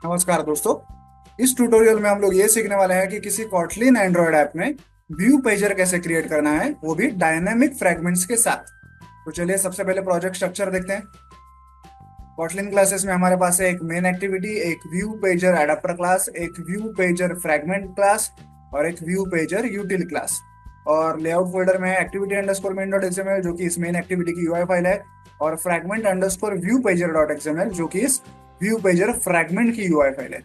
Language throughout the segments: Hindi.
नमस्कार दोस्तों। इस ट्यूटोरियल में हम लोग ये सीखने वाले हैं कि किसी कॉटलिन एंड्रॉयड ऐप में व्यू पेजर कैसे क्रिएट करना है, वो भी डायनेमिक फ्रैगमेंट्स के साथ। तो चलिए सबसे पहले प्रोजेक्ट स्ट्रक्चर देखते हैं। कॉटलिन क्लासेस में हमारे पास है एक मेन एक्टिविटी, एक व्यू पेजर एडाप्टर क्लास, एक व्यू पेजर फ्रैगमेंट क्लास और एक व्यू पेजर यूटिल क्लास। और लेआउट फोल्डर में activity underscore main dot XML जो कि इस मेन एक्टिविटी की यूआई फाइल है, और fragment underscore view pager dot XML जो कि इस व्यू पेजर फ्रैगमेंट की यूआई फाइल है।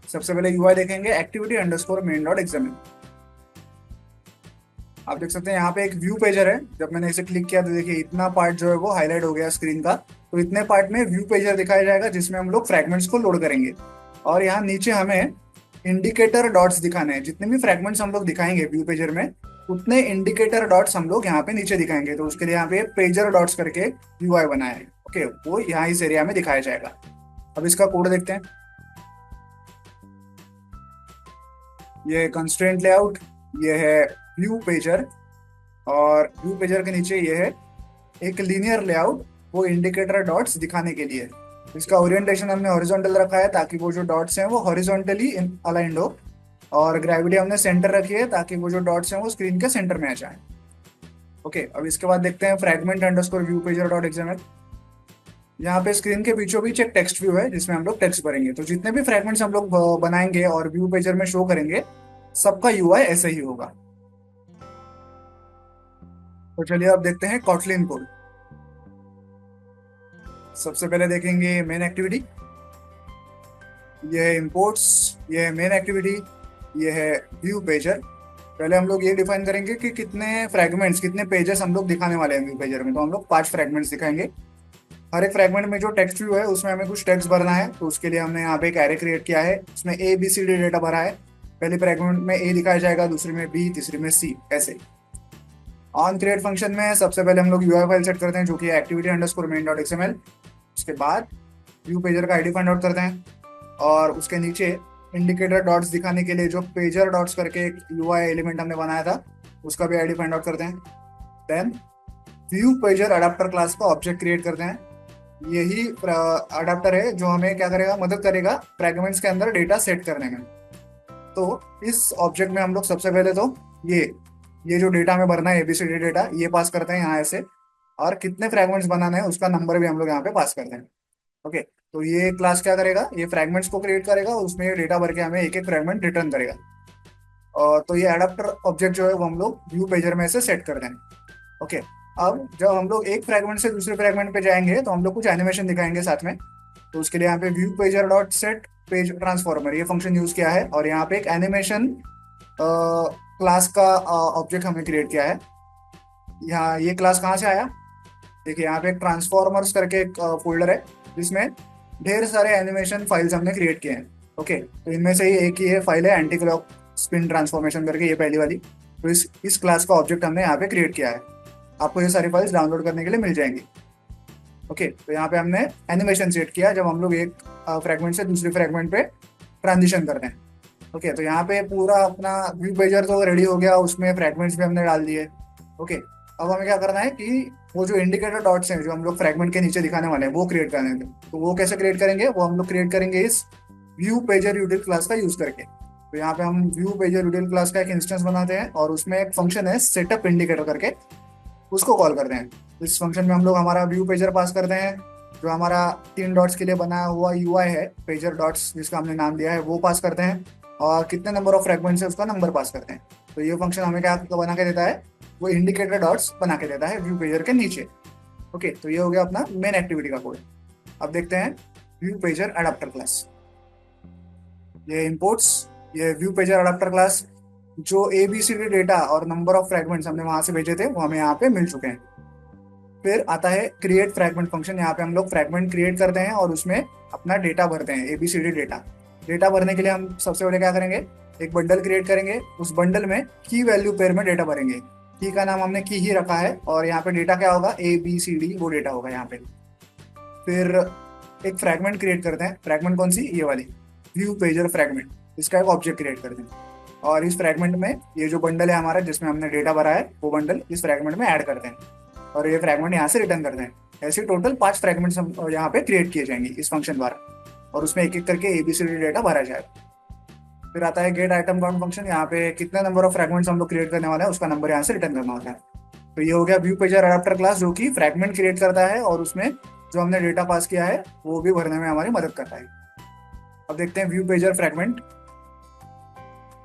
सबसे पहले यूआई देखेंगे activity underscore main dot XML. आप देख सकते हैं यहाँ पे एक व्यू पेजर है। जब मैंने इसे क्लिक किया तो देखिए इतना पार्ट जो है वो हाईलाइट हो गया स्क्रीन का। तो इतने पार्ट में व्यू पेजर दिखाया जाएगा जिसमें हम लोग फ्रैगमेंट्स को लोड करेंगे। और यहाँ नीचे हमें इंडिकेटर डॉट्स दिखाने हैं। जितने भी फ्रैगमेंट्स हम लोग दिखाएंगे व्यू पेजर में, उतने इंडिकेटर डॉट्स हम लोग यहाँ पे नीचे दिखाएंगे। तो उसके लिए यहाँ पे पेजर डॉट्स करके यूआई बनाया है। ओके, वो यहाँ इस एरिया में दिखाया जाएगा। अब इसका कोड देखते हैं। ये कंस्ट्रेंट लेआउट, ये है व्यू पेजर, और व्यू पेजर के नीचे ये है एक लीनियर लेआउट, वो इंडिकेटर डॉट्स दिखाने के लिए। इसका ओरिएंटेशन हमने हॉरिजॉन्टल रखा है ताकि वो जो डॉट्स हैं वो हॉरिजॉन्टली अलाइंड हो, और ग्रेविटी हमने सेंटर रखी है ताकि वो जो डॉट्स हैं वो स्क्रीन के सेंटर में आ जाए। ओके, अब इसके बाद देखते हैं fragment underscore view pager dot XML. यहाँ पे स्क्रीन के बीचों बीच एक टेक्स्ट व्यू है जिसमें हम लोग टेक्स्ट भरेंगे। तो जितने भी फ्रैगमेंट्स हम लोग बनाएंगे और व्यू पेजर में शो करेंगे, सबका यूआई ऐसे ही होगा। तो चलिए अब देखते हैं कॉटलिन कोड। सबसे पहले देखेंगे मेन एक्टिविटी, ये है इंपोर्ट्स, ये है मेन एक्टिविटी, ये है व्यू पेजर। पहले हम लोग ये डिफाइन करेंगे कि कितने फ्रैगमेंट्स, कितने पेजेस हम लोग दिखाने वाले हैं व्यू पेजर में। तो हम लोग 5 फ्रैगमेंट्स दिखाएंगे। हर एक फ्रैगमेंट में जो टेक्स्ट व्यू है उसमें हमें कुछ टेक्स्ट भरना है। तो उसके लिए हमने यहाँ पे एक एरे क्रिएट किया है, उसमें A B C D data भरा है। पहले फ्रैगमेंट में ए दिखाया जाएगा, दूसरे में बी, तीसरे में सी, ऐसे। ऑन क्रिएट फंक्शन में सबसे पहले हम लोग यूआई फाइल सेट करते हैं जो कि activity underscore main dot XML. उसके बाद व्यू पेजर का आईडी फाइंड आउट करते हैं, और उसके नीचे इंडिकेटर डॉट्स दिखाने के लिए जो पेजर डॉट्स करके एक यूआई एलिमेंट हमने बनाया था, उसका भी आईडी फाइंड आउट करते हैं। Then view pager adapter class का ऑब्जेक्ट क्रिएट करते हैं। यही अडाप्टर है जो हमें क्या करेगा, मदद करेगा फ्रैगमेंट्स के अंदर डेटा सेट करने में। तो इस ऑब्जेक्ट में हम लोग सबसे पहले तो ये जो डेटा हमें भरना है एबीसीडी डेटा, ये पास करते हैं यहाँ ऐसे। और कितने फ्रैगमेंट्स बनाने हैं उसका नंबर भी हम लोग यहाँ पे पास करते हैं। ओके, तो ये क्लास क्या करेगा, ये फ्रैगमेंट्स को क्रिएट करेगा, उसमें ये डेटा भर के हमें एक एक फ्रैगमेंट रिटर्न करेगा। और तो ये एडाप्टर ऑब्जेक्ट जो है वो हम लोग व्यू पेजर में से सेट कर देंगे। ओके, अब जब हम लोग एक फ्रैगमेंट से दूसरे फ्रैगमेंट पे जाएंगे तो हम लोग कुछ एनिमेशन दिखाएंगे साथ में। तो उसके लिए यहाँ पे view pager dot set page transformer ये फंक्शन यूज किया है, और यहाँ पे एक एनिमेशन क्लास का ऑब्जेक्ट हमने क्रिएट किया है। यहाँ ये क्लास कहाँ से आया, देखिए यहाँ पे एक ट्रांसफॉर्मर्स करके एक फोल्डर है जिसमें ढेर सारे एनिमेशन फाइल्स हमने क्रिएट किए हैं। ओके, तो इनमें से ही एक ही ये फाइल है एंटी क्लॉक स्पिन ट्रांसफॉर्मेशन करके, ये पहली वाली। तो इस क्लास का ऑब्जेक्ट हमने यहाँ पे क्रिएट किया है। आपको ये सारी फाइल्स डाउनलोड करने के लिए मिल जाएंगी। ओके, तो यहाँ पे हमने एनिमेशन सेट किया जब हम लोग एक फ्रैगमेंट से दूसरे फ्रैगमेंट पे ट्रांजिशन करते हैं। ओके, तो यहाँ पे पूरा अपना व्यू पेजर तो रेडी हो गया, उसमें फ्रैगमेंट्स भी हमने डाल दिए। ओके, अब हमें क्या करना है कि वो जो इंडिकेटर डॉट्स हैं जो हम लोग फ्रैगमेंट के नीचे दिखाने वाले हैं वो क्रिएट करने हैं। तो वो कैसे क्रिएट करेंगे, वो हम लोग क्रिएट करेंगे इस व्यू पेजर यूटिल क्लास का यूज करके। तो यहाँ पे हम व्यू पेजर यूटिल क्लास का एक इंस्टेंस बनाते हैं, और उसमें एक फंक्शन है सेटअप इंडिकेटर करके, उसको कॉल करते हैं। इस फंक्शन में हम लोग हमारा व्यू पेजर पास करते हैं, जो हमारा 3 डॉट्स के लिए बनाया हुआ यूआई है पेजर डॉट्स जिसका हमने नाम दिया है वो पास करते हैं, और कितने नंबर ऑफ फ्रैगमेंट्स है उसका नंबर पास करते हैं। तो ये फंक्शन हमें क्या बना के देता है, वो इंडिकेटर डॉट्स बना के देता है व्यू पेजर के नीचे। ओके, तो ये हो गया अपना मेन एक्टिविटी का कोड। अब देखते हैं व्यू पेजर अडाप्टर क्लास। ये इंपोर्ट्स, ये व्यू पेजर अडाप्टर क्लास, जो एबीसीडी डेटा और नंबर ऑफ फ्रैगमेंट्स हमने वहां से भेजे थे वो हमें यहाँ पे मिल चुके हैं। फिर आता है क्रिएट फ्रैगमेंट फंक्शन। यहाँ पे हम लोग फ्रैगमेंट क्रिएट करते हैं और उसमें अपना डेटा भरते हैं, एबीसीडी डेटा। डेटा भरने के लिए हम सबसे पहले क्या करेंगे, एक बंडल क्रिएट करेंगे। उस बंडल में की वैल्यू पेयर में डेटा भरेंगे। की का नाम हमने की ही रखा है, और यहाँ पे डेटा क्या होगा, ABCD वो डेटा होगा यहाँ पे। फिर एक फ्रैगमेंट क्रिएट करते हैं। फ्रैगमेंट कौन सी, ये वाली व्यू पेजर फ्रैगमेंट, इसका एक ऑब्जेक्ट क्रिएट करते हैं। और इस फ्रैगमेंट में ये जो बंडल है हमारा जिसमें हमने डेटा भरा है, वो बंडल इस फ्रैगमेंट में ऐड करते हैं, और ये फ्रैगमेंट यहाँ से रिटर्न करते हैं। ऐसे टोटल 5 फ्रैगमेंट्स हम यहाँ पे क्रिएट किए जाएंगे इस फंक्शन द्वारा। और उसमें एक एक करके ABCD डेटा भरा जाएगा। फिर आता है गेट आइटम काउंट फंक्शन। यहाँ पे कितने नंबर ऑफ फ्रेगमेंट्स हम लोग क्रिएट करने वाले हैं उसका नंबर यहाँ से रिटर्न करना होता है। तो ये हो गया व्यू पेजर अडाप्टर क्लास, जो कि फ्रेगमेंट क्रिएट करता है और उसमें जो हमने डेटा पास किया है वो भी भरने में हमारी मदद करता है। अब देखते हैं व्यू पेजर फ्रेगमेंट।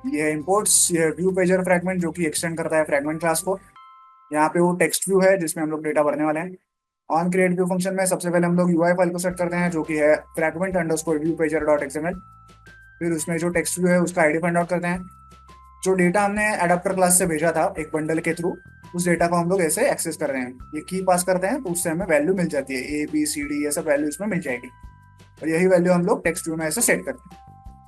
ये इंपोर्ट्स, ये व्यू पेजर फ्रेगमेंट जो कि एक्सटेंड करता है फ्रेगमेंट क्लास को। यहाँ पे वो टेक्स्ट व्यू है जिसमें हम लोग डेटा भरने वाले हैं। ऑन क्रिएट व्यू फंक्शन में सबसे पहले हम लोग UI फाइल को सेट करते हैं जो कि है fragment underscore view pager dot XML। फिर उसमें जो टेक्स्ट व्यू है उसका ID फाइंड आउट करते हैं। जो डेटा हमने एडाप्टर क्लास से भेजा था एक बंडल के थ्रू, उस डेटा को हम लोग ऐसे एक्सेस कर रहे हैं। ये की पास करते हैं तो उससे हमें वैल्यू मिल जाती है, ABCD ये सब वैल्यू इसमें मिल जाएगी। और यही वैल्यू हम लोग टेक्स्ट व्यू में ऐसे सेट करते हैं।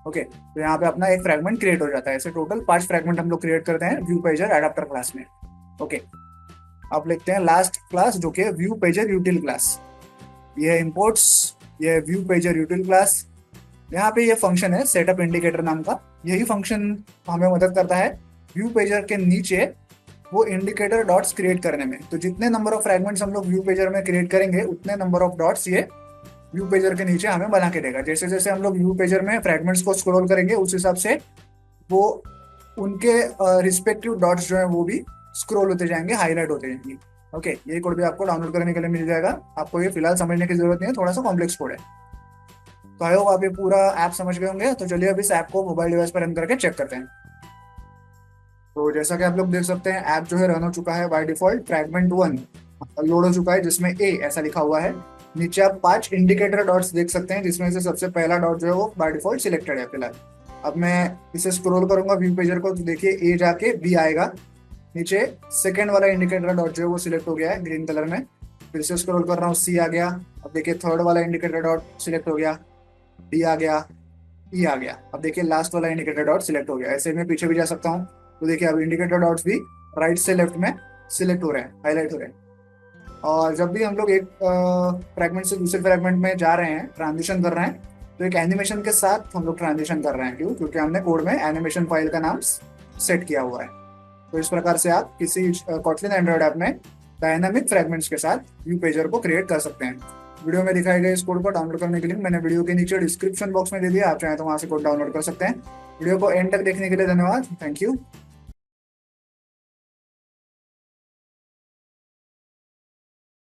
ओके, तो यहाँ पे अपना एक फ्रेगमेंट क्रिएट हो जाता है। ऐसे टोटल 5 फ्रेगमेंट हम लोग क्रिएट करते हैं व्यू पेजर एडाप्टर क्लास में। ओके, अब लिखते हैं लास्ट क्लास जो कि है व्यू पेजर यूटिल क्लास। ये है इंपोर्ट्स, ये है व्यू पेजर यूटिल क्लास। यहाँ पे ये फंक्शन है सेटअप इंडिकेटर नाम का। यही फंक्शन हमें मदद करता है व्यू पेजर के नीचे वो इंडिकेटर डॉट्स क्रिएट करने में। तो जितने नंबर ऑफ फ्रेगमेंट्स हम लोग व्यू पेजर में क्रिएट करेंगे उतने नंबर ऑफ डॉट्स ये व्यू पेजर के नीचे हमें बना के देगा। जैसे जैसे हम लोग व्यू पेजर में फ्रेगमेंट्स को स्क्रॉल करेंगे उस हिसाब से वो उनके रिस्पेक्टिव डॉट्स जो है वो भी स्क्रॉल होते जाएंगे, हाईलाइट होते जाएंगे। ओके, ये कोड भी आपको डाउनलोड करने के लिए मिल जाएगा। आपको ये फिलहाल समझने की जरूरत नहीं है, थोड़ा सा कॉम्प्लेक्स कोड है। तो आई होप आप ये पूरा ऐप समझ गए होंगे। तो चलिए अब इस ऐप को मोबाइल डिवाइस पर रन करके चेक करते हैं। तो जैसा कि आप लोग देख सकते हैं ऐप जो है रन हो चुका है बाय डिफॉल्ट। फ्रैगमेंट 1 लोड हो चुका है जिसमें A ऐसा लिखा हुआ है। नीचे आप 5 इंडिकेटर डॉट्स देख सकते हैं जिसमें से सबसे पहला डॉट जो है वो बाय डिफॉल्ट सिलेक्टेड है फिलहाल। अब मैं इसे स्क्रॉल करूंगा व्यू पेजर को तो देखिए A जाके B आएगा। नीचे सेकेंड वाला इंडिकेटर डॉट जो है वो सिलेक्ट हो गया है ग्रीन कलर में। फिर से स्क्रॉल कर रहा हूँ, C आ गया। अब देखिए थर्ड वाला इंडिकेटर डॉट सिलेक्ट हो गया, D आ गया, E आ गया। अब देखिए लास्ट वाला इंडिकेटर डॉट सिलेक्ट हो गया। ऐसे मैं पीछे भी जा सकता हूँ। तो देखिए अब इंडिकेटर डॉट्स भी राइट से लेफ्ट में सिलेक्ट हो रहे हैं, हाईलाइट हो रहे हैं। और जब भी हम लोग एक फ्रेगमेंट से दूसरे फ्रेगमेंट में जा रहे हैं, ट्रांजिशन कर रहे हैं, तो एक एनिमेशन के साथ हम लोग ट्रांजिशन कर रहे हैं। क्यों? क्योंकि हमने कोड में एनिमेशन फाइल का नाम सेट किया हुआ है। तो इस प्रकार से आप किसी कोटलिन एंड्रॉइड ऐप में डायनामिक फ्रेगमेंट्स के साथ व्यू पेजर को क्रिएट कर सकते हैं। वीडियो में दिखाई गए इस कोड को डाउनलोड करने के लिंक मैंने वीडियो के नीचे डिस्क्रिप्शन बॉक्स में दे दिया। आप चाहें तो वहां से कोड डाउनलोड कर सकते हैं। वीडियो को एंड तक देखने के लिए धन्यवाद। Thank you.